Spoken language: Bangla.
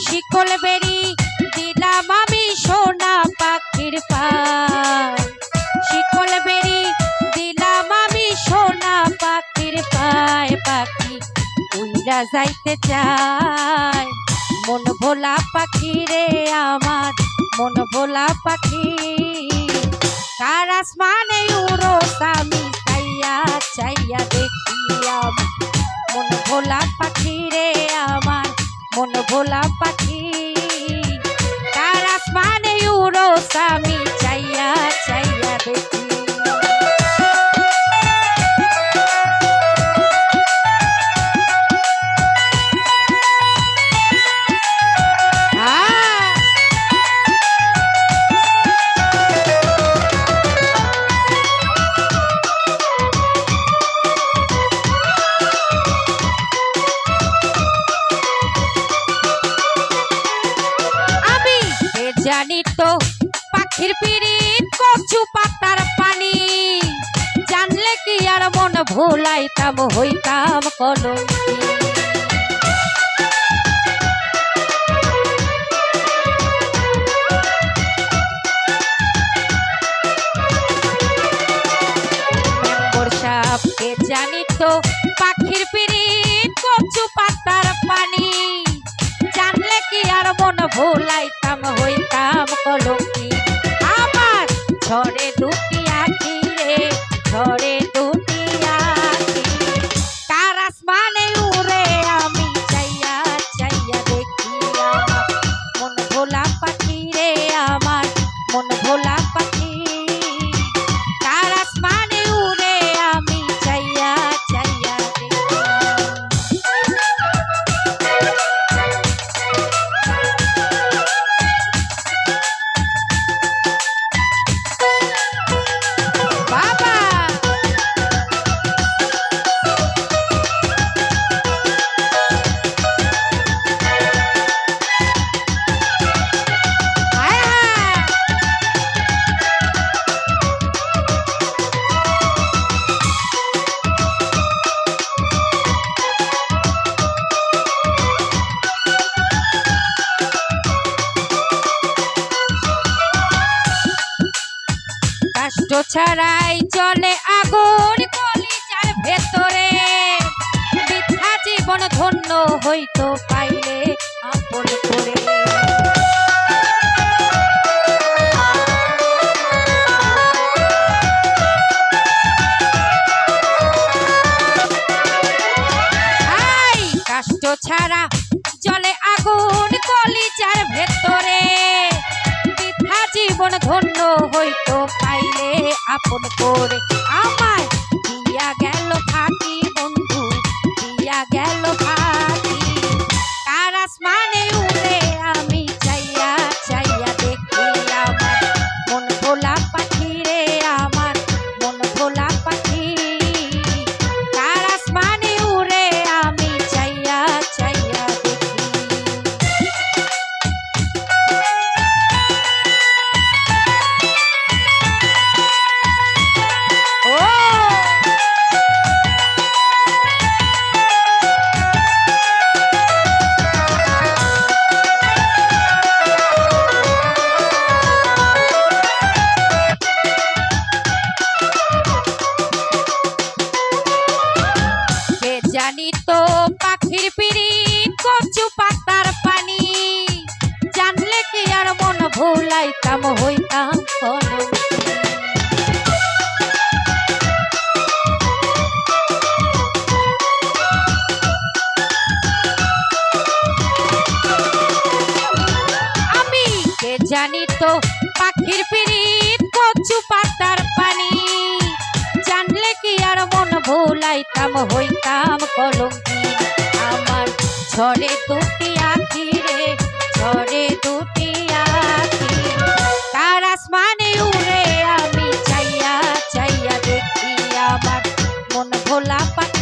শিকল বেরি দিলাম আমি সোনা পাখির পায়, শিকল বেরি দিলাম আমি সোনা পাখির পায়। পাখি উইরা যাইতে চায়, মন ভোলা পাখি রে আমার মন ভোলা পাখি। কার আসমানে উড়ো আমি চাইয়া চাইয়া দেখি আমার মন ভোলা পাখি রে আমার মন ভোলা পাখি। কার আসমানে উড়ো আমি চাইয়া চাইয়া দেখি। জানি তো পাখির পিরিত কচু পাতার পানি, জানলে কি আর মন ভুলাইতাম হইতাম কলঙ্কি। বর্ষাকে জানি তো পাখির পিরিত কচু পাতার পানি, জানলে কি আর মন ভুলাইতাম হইতাম কলঙ্কি। আমার ঝড়ে দুটি আঁখি রে ঝড়ে দুটি আঁখি, কার আসমানে উড়ে আমি চাইয়া চাইয়া দেখি আমার মন ভোলা পাখি রে আমার মন ভোলা পাখি। কার আসমানে উড়ে আমি চাইয়া চাইয়া দেখি। কষ্ট ছাড়াই চলে আগুন কলিজার ভেতরে, বৃথা জীবন ধন্য হইতো পাইলে আপন করে। কষ্ট ছাড়া চলে আগুন কলিজার ভেতরে, বৃথা জীবন ধন্য হইতো পাইলে আপন করে। আমায় দিয়া গেল ফাঁকি বন্ধু দিয়া গেল ফাঁকি, কার আসমানে উড়ে আমি চাইয়া চাইয়া দেখি আমার মন ভোলা পাখি রে আমার মন ভোলা পাখি। কার আসমানে উড়ে আমি চাইয়া চাইয়া দেখি। জানি তো পাখির পিরিত কচু পাতার পানি, জানলে কি আর মন ভুলাইতাম হইতাম কলঙ্কি। আমি কে জানি তো পাখির পিরিত কচু পাতার পানি, জানলে কি আর মন ভুলাইতাম হইতাম কলঙ্কি। আমার ঝড়ে দুটি আঁখি রে ঝড়ে দুটি আঁখি, কার আসমানে উড়ে আমি চাইয়া চাইয়া দেখি আমার মন ভোলা পাখি।